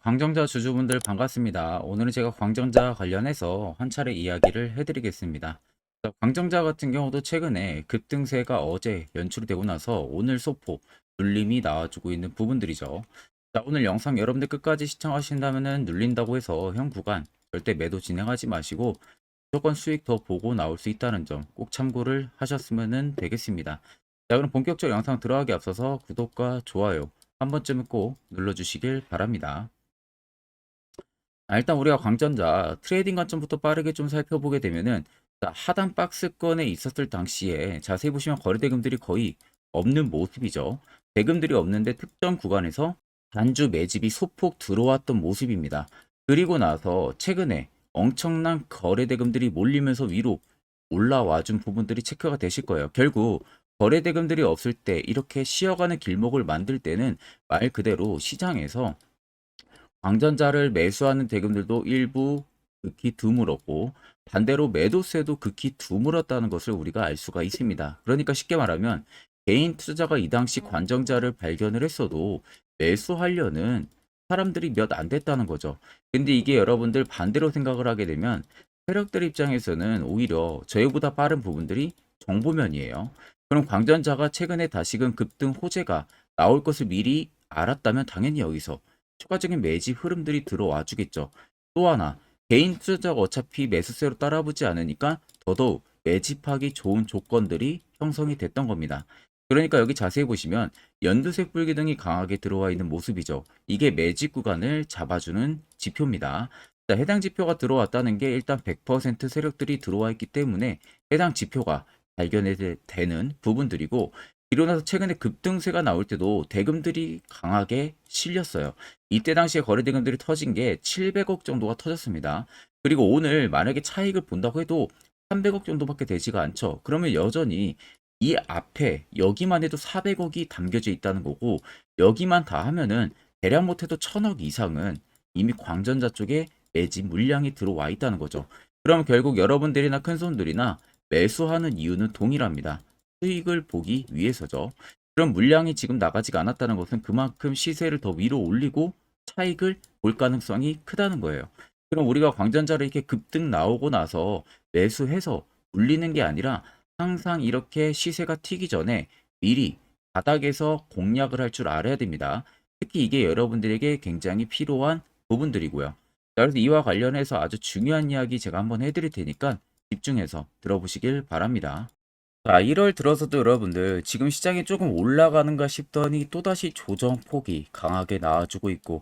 광전자 주주분들 반갑습니다. 오늘은 제가 광전자 관련해서 한 차례 이야기를 해드리겠습니다. 자, 광전자 같은 경우도 최근에 급등세가 어제 연출이 되고 나서 오늘 소폭 눌림이 나와주고 있는 부분들이죠. 자, 오늘 영상 여러분들 끝까지 시청하신다면 눌린다고 해서 현 구간 절대 매도 진행하지 마시고 무조건 수익 더 보고 나올 수 있다는 점 꼭 참고를 하셨으면 되겠습니다. 자, 그럼 본격적으로 영상 들어가기 앞서서 구독과 좋아요 한 번쯤은 꼭 눌러주시길 바랍니다. 일단 우리가 광전자 트레이딩 관점부터 빠르게 좀 살펴보게 되면은, 자, 하단 박스권에 있었을 당시에 자세히 보시면 거래대금들이 거의 없는 모습이죠. 대금들이 없는데 특정 구간에서 단주 매집이 소폭 들어왔던 모습입니다. 그리고 나서 최근에 엄청난 거래대금들이 몰리면서 위로 올라와 준 부분들이 체크가 되실 거예요. 결국 거래대금들이 없을 때 이렇게 쉬어가는 길목을 만들 때는 말 그대로 시장에서 광전자를 매수하는 대금들도 일부 극히 드물었고, 반대로 매도세도 극히 드물었다는 것을 우리가 알 수가 있습니다. 그러니까 쉽게 말하면 개인 투자자가 이 당시 관정자를 발견을 했어도 매수하려는 사람들이 몇 안 됐다는 거죠. 근데 이게 여러분들 반대로 생각을 하게 되면 세력들 입장에서는 오히려 저희보다 빠른 부분들이 정보면이에요. 그럼 광전자가 최근에 다시금 급등 호재가 나올 것을 미리 알았다면 당연히 여기서 추가적인 매집 흐름들이 들어와 주겠죠. 또 하나, 개인 투자자가 어차피 매수세로 따라붙지 않으니까 더더욱 매집하기 좋은 조건들이 형성이 됐던 겁니다. 그러니까 여기 자세히 보시면 연두색 불기둥이 강하게 들어와 있는 모습이죠. 이게 매집 구간을 잡아주는 지표입니다. 자, 해당 지표가 들어왔다는 게 일단 100% 세력들이 들어와 있기 때문에 해당 지표가 발견이 되는 부분들이고, 이로 나서 최근에 급등세가 나올 때도 대금들이 강하게 실렸어요. 이때 당시에 거래 대금들이 터진 게 700억 정도가 터졌습니다. 그리고 오늘 만약에 차익을 본다고 해도 300억 정도밖에 되지가 않죠. 그러면 여전히 이 앞에 여기만 해도 400억이 담겨져 있다는 거고, 여기만 다 하면은 대략 못해도 1000억 이상은 이미 광전자 쪽에 매집 물량이 들어와 있다는 거죠. 그럼 결국 여러분들이나 큰손들이나 매수하는 이유는 동일합니다. 수익을 보기 위해서죠. 그럼 물량이 지금 나가지가 않았다는 것은 그만큼 시세를 더 위로 올리고 차익을 볼 가능성이 크다는 거예요. 그럼 우리가 광전자를 이렇게 급등 나오고 나서 매수해서 물리는 게 아니라 항상 이렇게 시세가 튀기 전에 미리 바닥에서 공략을 할 줄 알아야 됩니다. 특히 이게 여러분들에게 굉장히 필요한 부분들이고요. 자, 그래서 이와 관련해서 아주 중요한 이야기 제가 한번 해드릴 테니까 집중해서 들어보시길 바랍니다. 자, 1월 들어서도 여러분들 지금 시장이 조금 올라가는가 싶더니 또다시 조정폭이 강하게 나와주고 있고,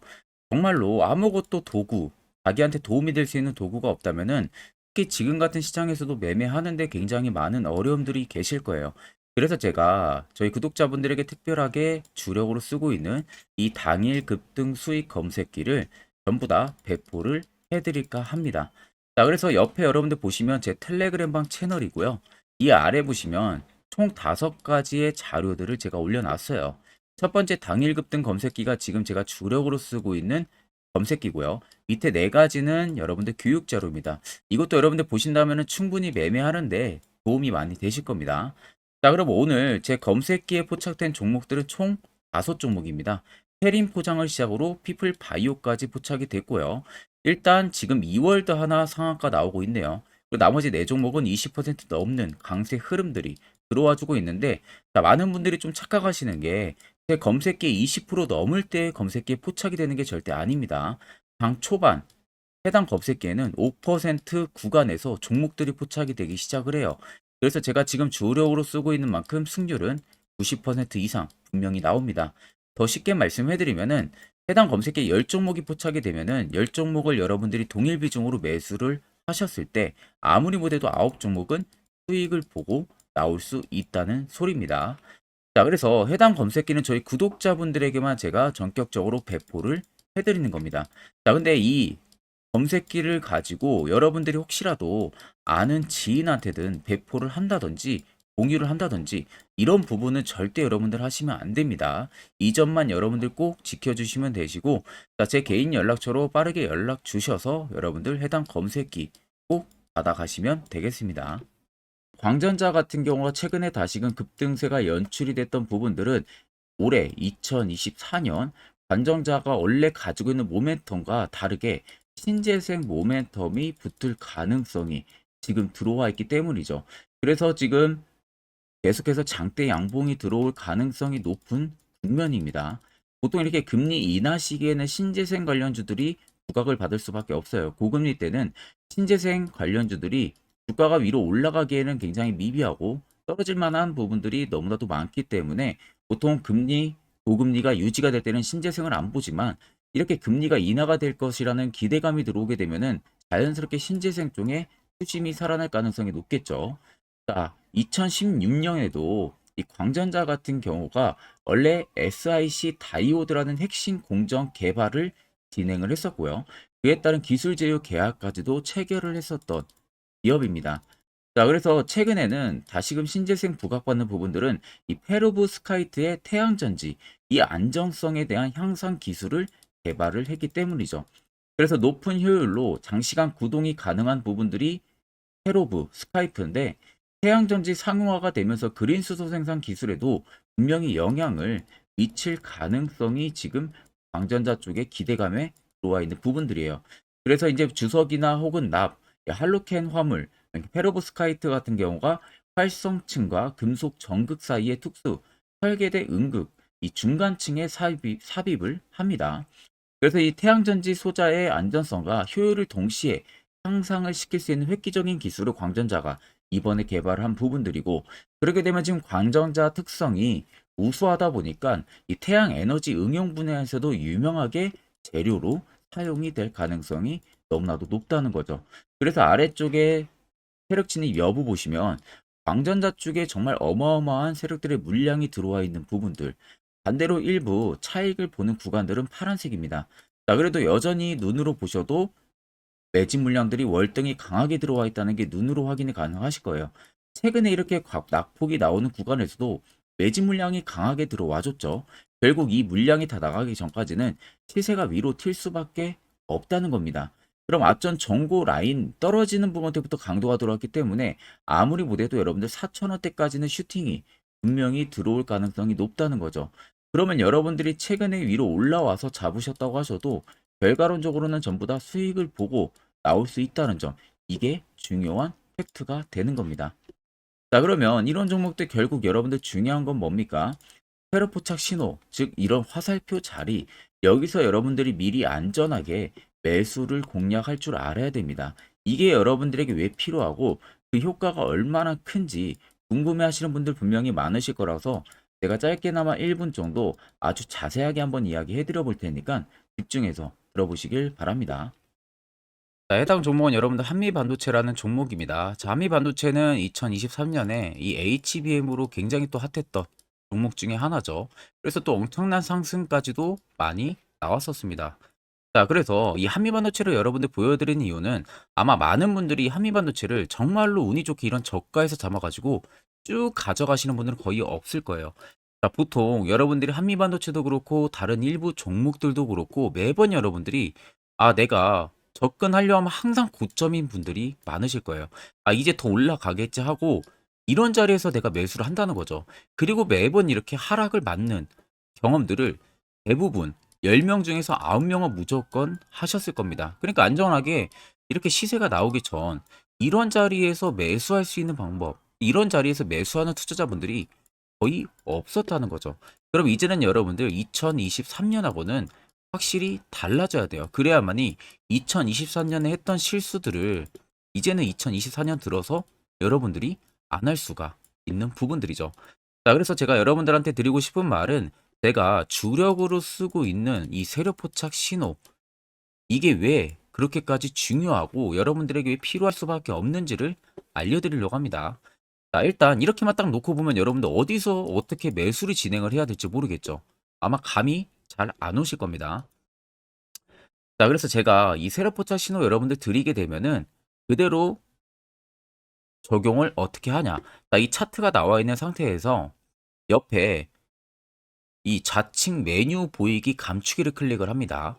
정말로 아무것도 도구, 자기한테 도움이 될 수 있는 도구가 없다면은 특히 지금 같은 시장에서도 매매하는데 굉장히 많은 어려움들이 계실 거예요. 그래서 제가 저희 구독자분들에게 특별하게 주력으로 쓰고 있는 이 당일 급등 수익 검색기를 전부 다 배포를 해드릴까 합니다. 자, 그래서 옆에 여러분들 보시면 제 텔레그램방 채널이고요. 이 아래 보시면 총 5가지의 자료들을 제가 올려놨어요. 첫 번째 당일 급등 검색기가 지금 제가 주력으로 쓰고 있는 검색기고요. 밑에 4가지는 여러분들 교육 자료입니다. 이것도 여러분들 보신다면 충분히 매매하는데 도움이 많이 되실 겁니다. 자, 그럼 오늘 제 검색기에 포착된 종목들은 총 5종목입니다. 페린 포장을 시작으로 피플 바이오까지 포착이 됐고요. 일단 지금 2월도 하나 상한가 나오고 있네요. 그리고 나머지 4종목은 20% 넘는 강세 흐름들이 들어와 주고 있는데, 자, 많은 분들이 좀 착각하시는 게 제 검색기에 20% 넘을 때 검색기에 포착이 되는 게 절대 아닙니다. 장 초반 해당 검색기에는 5% 구간에서 종목들이 포착이 되기 시작을 해요. 그래서 제가 지금 주력으로 쓰고 있는 만큼 승률은 90% 이상 분명히 나옵니다. 더 쉽게 말씀해드리면은 해당 검색기에 10종목이 포착이 되면은 10종목을 여러분들이 동일 비중으로 매수를 하셨을 때 아무리 못해도 9종목은 수익을 보고 나올 수 있다는 소리입니다. 자, 그래서 해당 검색기는 저희 구독자분들에게만 제가 전격적으로 배포를 해드리는 겁니다. 자, 근데 이 검색기를 가지고 여러분들이 혹시라도 아는 지인한테든 배포를 한다든지 공유를 한다든지 이런 부분은 절대 여러분들 하시면 안 됩니다. 이 점만 여러분들 꼭 지켜주시면 되시고, 자, 제 개인 연락처로 빠르게 연락 주셔서 여러분들 해당 검색기 꼭 받아가시면 되겠습니다. 광전자 같은 경우가 최근에 다시금 급등세가 연출이 됐던 부분들은 올해 2024년 관전자가 원래 가지고 있는 모멘텀과 다르게 신재생 모멘텀이 붙을 가능성이 지금 들어와 있기 때문이죠. 그래서 지금 계속해서 장대 양봉이 들어올 가능성이 높은 국면입니다. 보통 이렇게 금리 인하 시기에는 신재생 관련주들이 부각을 받을 수밖에 없어요. 고금리 때는 신재생 관련주들이 주가가 위로 올라가기에는 굉장히 미비하고 떨어질 만한 부분들이 너무나도 많기 때문에 보통 고금리가 유지가 될 때는 신재생을 안 보지만 이렇게 금리가 인하가 될 것이라는 기대감이 들어오게 되면은 자연스럽게 신재생 쪽에 투심이 살아날 가능성이 높겠죠. 자, 2016년에도 이 광전자 같은 경우가 원래 SiC 다이오드라는 핵심 공정 개발을 진행을 했었고요. 그에 따른 기술 제휴 계약까지도 체결을 했었던 기업입니다. 자, 그래서 최근에는 다시금 신재생 부각받는 부분들은 이 페로브스카이트의 태양전지, 이 안정성에 대한 향상 기술을 개발을 했기 때문이죠. 그래서 높은 효율로 장시간 구동이 가능한 부분들이 페로브, 스카이프인데 태양전지 상용화가 되면서 그린 수소 생산 기술에도 분명히 영향을 미칠 가능성이 지금 광전자 쪽에 기대감에 들어와 있는 부분들이에요. 그래서 이제 주석이나 혹은 할로겐 화물, 페로브스카이트 같은 경우가 활성층과 금속 전극 사이의 특수 설계대 음극, 이 중간층에 삽입을 합니다. 그래서 이 태양전지 소자의 안전성과 효율을 동시에 향상을 시킬 수 있는 획기적인 기술을 광전자가 이번에 개발한 부분들이고, 그렇게 되면 지금 광전자 특성이 우수하다 보니까 이 태양 에너지 응용 분야에서도 유명하게 재료로 사용이 될 가능성이 너무나도 높다는 거죠. 그래서 아래쪽에 세력 진입 여부 보시면 광전자 쪽에 정말 어마어마한 세력들의 물량이 들어와 있는 부분들, 반대로 일부 차익을 보는 구간들은 파란색입니다. 자, 그래도 여전히 눈으로 보셔도 매집 물량들이 월등히 강하게 들어와 있다는 게 눈으로 확인이 가능하실 거예요. 최근에 이렇게 낙폭이 나오는 구간에서도 매집 물량이 강하게 들어와 줬죠. 결국 이 물량이 다 나가기 전까지는 시세가 위로 튈 수밖에 없다는 겁니다. 그럼 앞전 정고 라인 떨어지는 부분부터 강도가 들어왔기 때문에 아무리 못해도 여러분들 4,000원대까지는 슈팅이 분명히 들어올 가능성이 높다는 거죠. 그러면 여러분들이 최근에 위로 올라와서 잡으셨다고 하셔도 결과론적으로는 전부 다 수익을 보고 나올 수 있다는 점, 이게 중요한 팩트가 되는 겁니다. 자, 그러면 이런 종목들 결국 여러분들 중요한 건 뭡니까? 회로포착 신호, 즉 이런 화살표 자리, 여기서 여러분들이 미리 안전하게 매수를 공략할 줄 알아야 됩니다. 이게 여러분들에게 왜 필요하고 그 효과가 얼마나 큰지 궁금해 하시는 분들 분명히 많으실 거라서 제가 짧게나마 1분 정도 아주 자세하게 한번 이야기해 드려 볼 테니까 집중해서 들어보시길 바랍니다. 자, 해당 종목은 여러분들 한미반도체라는 종목입니다. 자, 한미반도체는 2023년에 이 HBM으로 굉장히 또 핫했던 종목 중에 하나죠. 그래서 또 엄청난 상승까지도 많이 나왔었습니다. 자, 그래서 이 한미반도체를 여러분들 보여드리는 이유는 아마 많은 분들이 한미반도체를 정말로 운이 좋게 이런 저가에서 잡아가지고 쭉 가져가시는 분들은 거의 없을 거예요. 자, 보통 여러분들이 한미반도체도 그렇고 다른 일부 종목들도 그렇고 매번 여러분들이 내가 접근하려 하면 항상 고점인 분들이 많으실 거예요. 이제 더 올라가겠지 하고 이런 자리에서 내가 매수를 한다는 거죠. 그리고 매번 이렇게 하락을 맞는 경험들을 대부분 10명 중에서 9명은 무조건 하셨을 겁니다. 그러니까 안전하게 이렇게 시세가 나오기 전 이런 자리에서 매수할 수 있는 방법, 이런 자리에서 매수하는 투자자분들이 거의 없었다는 거죠. 그럼 이제는 여러분들 2023년하고는 확실히 달라져야 돼요. 그래야만이 2023년에 했던 실수들을 이제는 2024년 들어서 여러분들이 안 할 수가 있는 부분들이죠. 자, 그래서 제가 여러분들한테 드리고 싶은 말은 내가 주력으로 쓰고 있는 이 세력포착 신호, 이게 왜 그렇게까지 중요하고 여러분들에게 왜 필요할 수밖에 없는지를 알려드리려고 합니다. 자, 일단 이렇게만 딱 놓고 보면 여러분들 어디서 어떻게 매수를 진행을 해야 될지 모르겠죠. 아마 감이 잘 안 오실 겁니다. 자, 그래서 제가 이 세력포착 신호 여러분들 드리게 되면은 그대로 적용을 어떻게 하냐. 자, 이 차트가 나와 있는 상태에서 옆에 이 좌측 메뉴 보이기 감추기를 클릭을 합니다.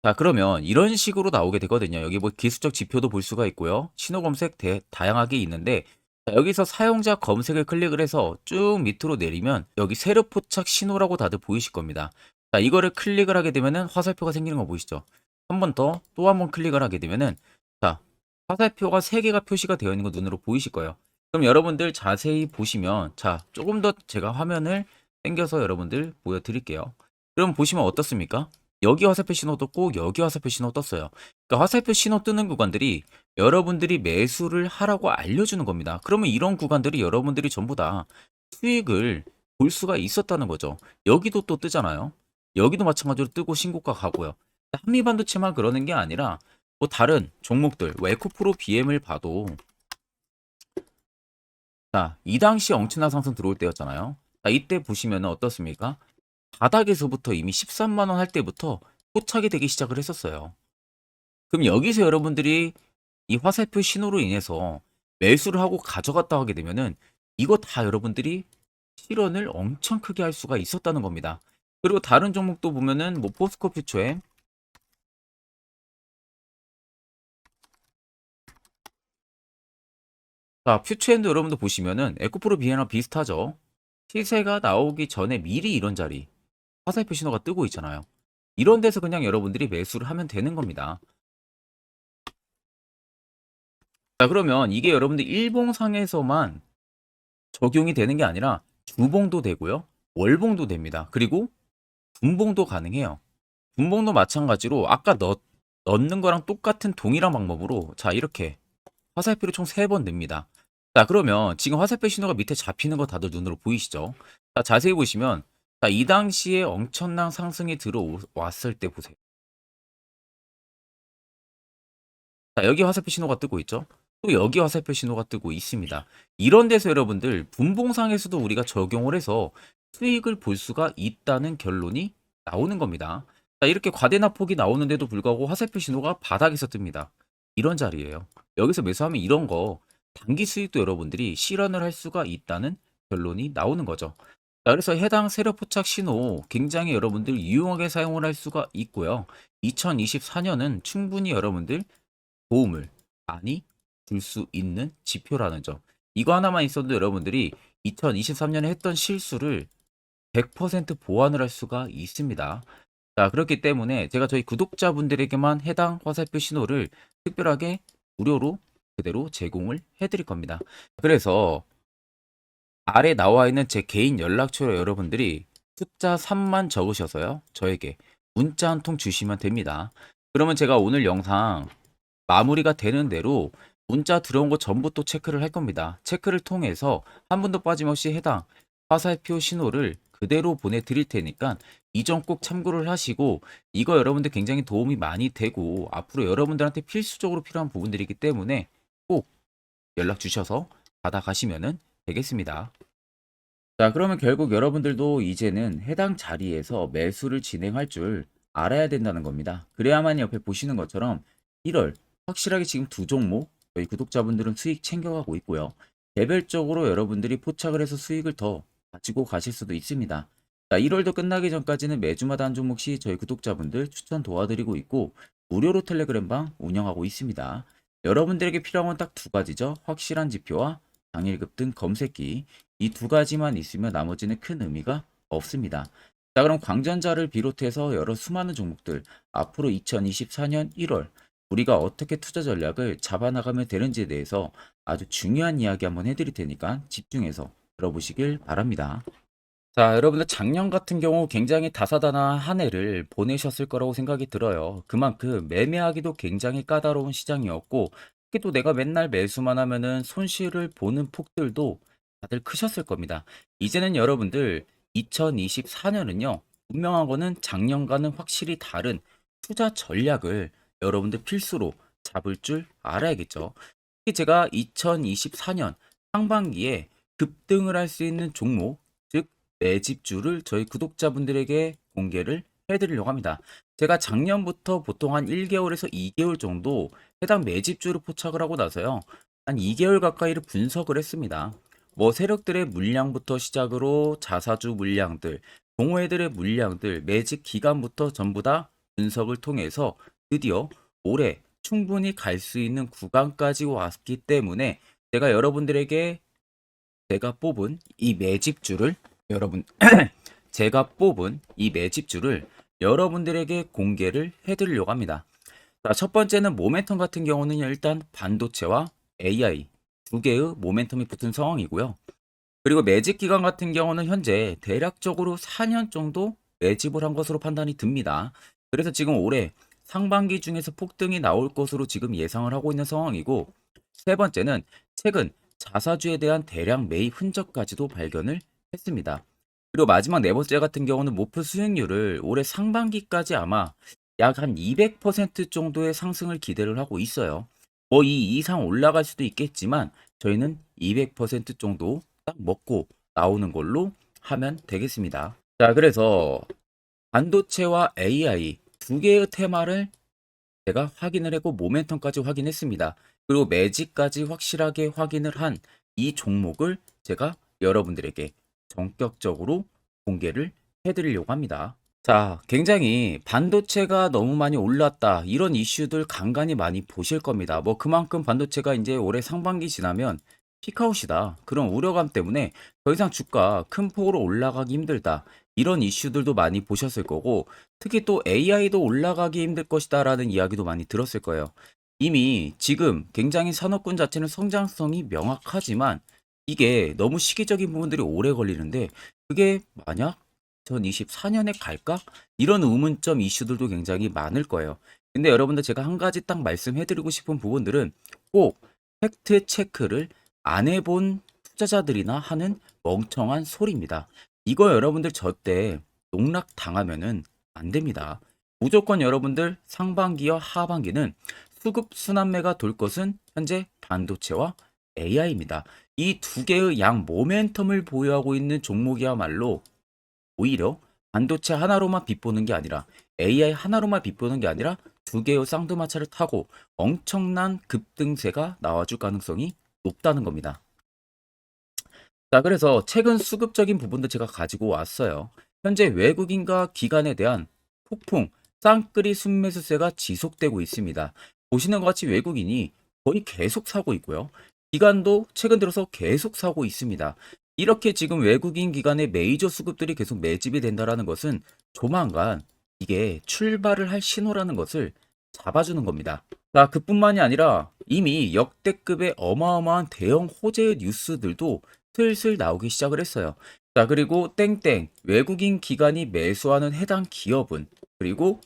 자, 그러면 이런 식으로 나오게 되거든요. 여기 뭐 기술적 지표도 볼 수가 있고요. 신호 검색 다양하게 있는데 자, 여기서 사용자 검색을 클릭을 해서 쭉 밑으로 내리면 여기 세력 포착 신호라고 다들 보이실 겁니다. 자, 이거를 클릭을 하게 되면은 화살표가 생기는 거 보이시죠? 한 번 더, 또 한 번 클릭을 하게 되면은, 자, 화살표가 3개가 표시가 되어 있는 거 눈으로 보이실 거예요. 그럼 여러분들 자세히 보시면, 자, 조금 더 제가 화면을 당겨서 여러분들 보여드릴게요. 그럼 보시면 어떻습니까? 여기 화살표 신호 떴고, 여기 화살표 신호 떴어요. 그러니까 화살표 신호 뜨는 구간들이 여러분들이 매수를 하라고 알려주는 겁니다. 그러면 이런 구간들이 여러분들이 전부 다 수익을 볼 수가 있었다는 거죠. 여기도 또 뜨잖아요. 여기도 마찬가지로 뜨고 신고가 가고요. 한미반도체만 그러는 게 아니라 뭐 다른 종목들, 뭐 에코프로 BM을 봐도 자, 이 당시 엄청난 상승 들어올 때였잖아요. 자, 이때 보시면 어떻습니까? 바닥에서부터 이미 13만 원 할 때부터 포착이 되기 시작을 했었어요. 그럼 여기서 여러분들이 이 화살표 신호로 인해서 매수를 하고 가져갔다 하게 되면은 이거 다 여러분들이 실현을 엄청 크게 할 수가 있었다는 겁니다. 그리고 다른 종목도 보면은 뭐 포스코 퓨처에 자, 퓨처엔도 여러분들 보시면은 에코프로 비에나 비슷하죠. 시세가 나오기 전에 미리 이런 자리 화살표 신호가 뜨고 있잖아요. 이런 데서 그냥 여러분들이 매수를 하면 되는 겁니다. 자, 그러면 이게 여러분들 일봉상에서만 적용이 되는 게 아니라 주봉도 되고요. 월봉도 됩니다. 그리고 분봉도 가능해요. 분봉도 마찬가지로 아까 넣는 거랑 똑같은 동일한 방법으로 자, 이렇게 화살표를 총 3번 냅니다. 자, 그러면 지금 화살표 신호가 밑에 잡히는 거 다들 눈으로 보이시죠? 자, 자세히 보시면 자, 이 당시에 엄청난 상승이 들어왔을 때 보세요. 자, 여기 화살표 신호가 뜨고 있죠? 또 여기 화살표 신호가 뜨고 있습니다. 이런 데서 여러분들 분봉상에서도 우리가 적용을 해서 수익을 볼 수가 있다는 결론이 나오는 겁니다. 자, 이렇게 과대납폭이 나오는데도 불구하고 화살표 신호가 바닥에서 뜹니다. 이런 자리예요. 여기서 매수하면 이런 거 단기 수익도 여러분들이 실현을 할 수가 있다는 결론이 나오는 거죠. 자, 그래서 해당 세력 포착 신호 굉장히 여러분들 유용하게 사용을 할 수가 있고요. 2024년은 충분히 여러분들 도움을 많이 줄 수 있는 지표라는 점. 이거 하나만 있어도 여러분들이 2023년에 했던 실수를 100% 보완을 할 수가 있습니다. 자, 그렇기 때문에 제가 저희 구독자분들에게만 해당 화살표 신호를 특별하게 무료로 그대로 제공을 해드릴 겁니다. 그래서 아래 나와 있는 제 개인 연락처로 여러분들이 숫자 3만 적으셔서요. 저에게 문자 한 통 주시면 됩니다. 그러면 제가 오늘 영상 마무리가 되는 대로 문자 들어온 거 전부 또 체크를 할 겁니다. 체크를 통해서 한 번도 빠짐없이 해당 화살표 신호를 그대로 보내드릴 테니까 이 점 꼭 참고를 하시고 이거 여러분들 굉장히 도움이 많이 되고 앞으로 여러분들한테 필수적으로 필요한 부분들이기 때문에 꼭 연락 주셔서 받아가시면 되겠습니다. 자, 그러면 결국 여러분들도 이제는 해당 자리에서 매수를 진행할 줄 알아야 된다는 겁니다. 그래야만 옆에 보시는 것처럼 1월 확실하게 지금 두 종목 저희 구독자분들은 수익 챙겨가고 있고요. 개별적으로 여러분들이 포착을 해서 수익을 더 가지고 가실 수도 있습니다. 자, 1월도 끝나기 전까지는 매주마다 한 종목씩 저희 구독자분들 추천 도와드리고 있고 무료로 텔레그램방 운영하고 있습니다. 여러분들에게 필요한 건 딱 두 가지죠. 확실한 지표와 당일급 등 검색기. 이 두 가지만 있으면 나머지는 큰 의미가 없습니다. 자, 그럼 광전자를 비롯해서 여러 수많은 종목들 앞으로 2024년 1월 우리가 어떻게 투자 전략을 잡아나가면 되는지에 대해서 아주 중요한 이야기 한번 해드릴 테니까 집중해서 들어보시길 바랍니다. 자, 여러분들 작년 같은 경우 굉장히 다사다난한 한 해를 보내셨을 거라고 생각이 들어요. 그만큼 매매하기도 굉장히 까다로운 시장이었고, 특히 또 내가 맨날 매수만 하면은 손실을 보는 폭들도 다들 크셨을 겁니다. 이제는 여러분들 2024년은요, 분명한 거는 작년과는 확실히 다른 투자 전략을 여러분들 필수로 잡을 줄 알아야겠죠. 특히 제가 2024년 상반기에 급등을 할 수 있는 종목, 즉 매집주를 저희 구독자분들에게 공개를 해드리려고 합니다. 제가 작년부터 보통 한 1개월에서 2개월 정도 해당 매집주를 포착을 하고 나서요. 한 2개월 가까이를 분석을 했습니다. 뭐 세력들의 물량부터 시작으로 자사주 물량들, 동호회들의 물량들, 매집 기간부터 전부 다 분석을 통해서 드디어 올해 충분히 갈 수 있는 구간까지 왔기 때문에 제가 여러분들에게 제가 뽑은 이 매집주를 여러분 제가 뽑은 이 매집주를 여러분들에게 공개를 해드리려고 합니다. 자, 첫 번째는 모멘텀 같은 경우는 일단 반도체와 AI 두 개의 모멘텀이 붙은 상황이고요. 그리고 매집 기간 같은 경우는 현재 대략적으로 4년 정도 매집을 한 것으로 판단이 듭니다. 그래서 지금 올해 상반기 중에서 폭등이 나올 것으로 지금 예상을 하고 있는 상황이고, 세 번째는 최근 자사주에 대한 대량 매입 흔적까지도 발견을 했습니다. 그리고 마지막 네 번째 같은 경우는 목표 수익률을 올해 상반기까지 아마 약 한 200% 정도의 상승을 기대를 하고 있어요. 뭐 이 이상 올라갈 수도 있겠지만 저희는 200% 정도 딱 먹고 나오는 걸로 하면 되겠습니다. 자, 그래서 반도체와 AI 두 개의 테마를 제가 확인을 했고 모멘텀까지 확인했습니다. 그리고 매직까지 확실하게 확인을 한 이 종목을 제가 여러분들에게 전격적으로 공개를 해드리려고 합니다. 자, 굉장히 반도체가 너무 많이 올랐다, 이런 이슈들 간간히 많이 보실 겁니다. 뭐 그만큼 반도체가 이제 올해 상반기 지나면 피크아웃이다, 그런 우려감 때문에 더 이상 주가 큰 폭으로 올라가기 힘들다, 이런 이슈들도 많이 보셨을 거고, 특히 또 AI도 올라가기 힘들 것이다 라는 이야기도 많이 들었을 거예요. 이미 지금 굉장히 산업군 자체는 성장성이 명확하지만 이게 너무 시기적인 부분들이 오래 걸리는데, 그게 만약 2024년에 갈까? 이런 의문점 이슈들도 굉장히 많을 거예요. 근데 여러분들 제가 한 가지 딱 말씀해드리고 싶은 부분들은 꼭 팩트 체크를 안 해본 투자자들이나 하는 멍청한 소리입니다. 이거 여러분들 절대 농락 당하면은 안 됩니다. 무조건 여러분들 상반기와 하반기는 수급 순환매가 돌 것은 현재 반도체와 AI입니다. 이 두 개의 양 모멘텀을 보유하고 있는 종목이야말로 오히려 반도체 하나로만 빗보는 게 아니라 AI 하나로만 빗보는 게 아니라 두 개의 쌍두마차를 타고 엄청난 급등세가 나와줄 가능성이 높다는 겁니다. 자, 그래서 최근 수급적인 부분도 제가 가지고 왔어요. 현재 외국인과 기관에 대한 폭풍 쌍끌이 순매수세가 지속되고 있습니다. 보시는 것 같이 외국인이 거의 계속 사고 있고요. 기관도 최근 들어서 계속 사고 있습니다. 이렇게 지금 외국인 기관의 메이저 수급들이 계속 매집이 된다는 것은 조만간 이게 출발을 할 신호라는 것을 잡아주는 겁니다. 자, 그뿐만이 아니라 이미 역대급의 어마어마한 대형 호재의 뉴스들도 슬슬 나오기 시작을 했어요. 자, 그리고 땡땡 외국인 기관이 매수하는 해당 기업은, 그리고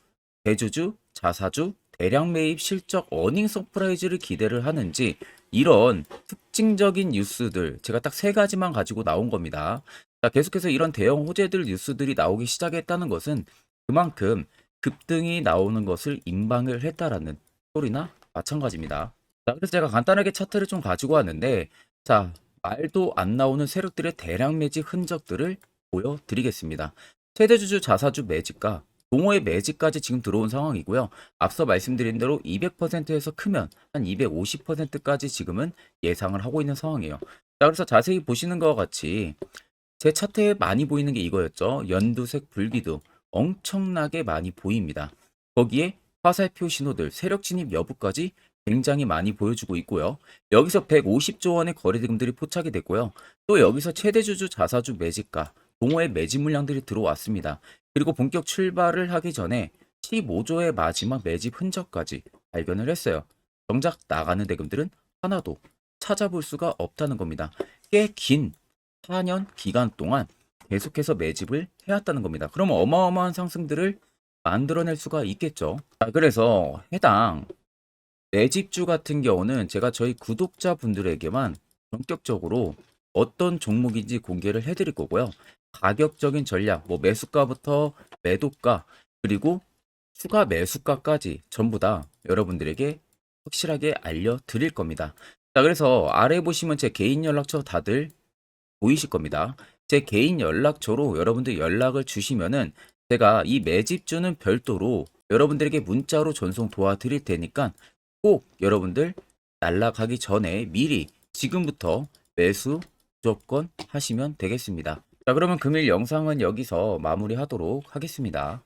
대주주, 자사주, 대량 매입 실적 어닝 서프라이즈를 기대를 하는지, 이런 특징적인 뉴스들 제가 딱 세 가지만 가지고 나온 겁니다. 자, 계속해서 이런 대형 호재들 뉴스들이 나오기 시작했다는 것은 그만큼 급등이 나오는 것을 임방을 했다라는 소리나 마찬가지입니다. 자, 그래서 제가 간단하게 차트를 좀 가지고 왔는데, 자, 말도 안 나오는 세력들의 대량 매집 흔적들을 보여드리겠습니다. 최대주주 자사주 매집과 동호회 매집까지 지금 들어온 상황이고요. 앞서 말씀드린 대로 200%에서 크면 한 250%까지 지금은 예상을 하고 있는 상황이에요. 자, 그래서 자세히 보시는 것과 같이 제 차트에 많이 보이는 게 이거였죠. 연두색 불기둥 엄청나게 많이 보입니다. 거기에 화살표 신호들, 세력 진입 여부까지 굉장히 많이 보여주고 있고요. 여기서 150조 원의 거래대금들이 포착이 됐고요. 또 여기서 최대주주 자사주 매집가, 동호회 매집 물량들이 들어왔습니다. 그리고 본격 출발을 하기 전에 15조의 마지막 매집 흔적까지 발견을 했어요. 정작 나가는 대금들은 하나도 찾아볼 수가 없다는 겁니다. 꽤 긴 4년 기간 동안 계속해서 매집을 해왔다는 겁니다. 그러면 어마어마한 상승들을 만들어낼 수가 있겠죠. 자, 그래서 해당 매집주 같은 경우는 제가 저희 구독자분들에게만 본격적으로 어떤 종목인지 공개를 해드릴 거고요. 가격적인 전략, 뭐 매수가부터 매도가, 그리고 추가 매수가까지 전부 다 여러분들에게 확실하게 알려드릴 겁니다. 자, 그래서 아래 보시면 제 개인 연락처 다들 보이실 겁니다. 제 개인 연락처로 여러분들 연락을 주시면은 제가 이 매집주는 별도로 여러분들에게 문자로 전송 도와드릴 테니까 꼭 여러분들 날라가기 전에 미리 지금부터 매수 무조건 하시면 되겠습니다. 자, 그러면 금일 영상은 여기서 마무리하도록 하겠습니다.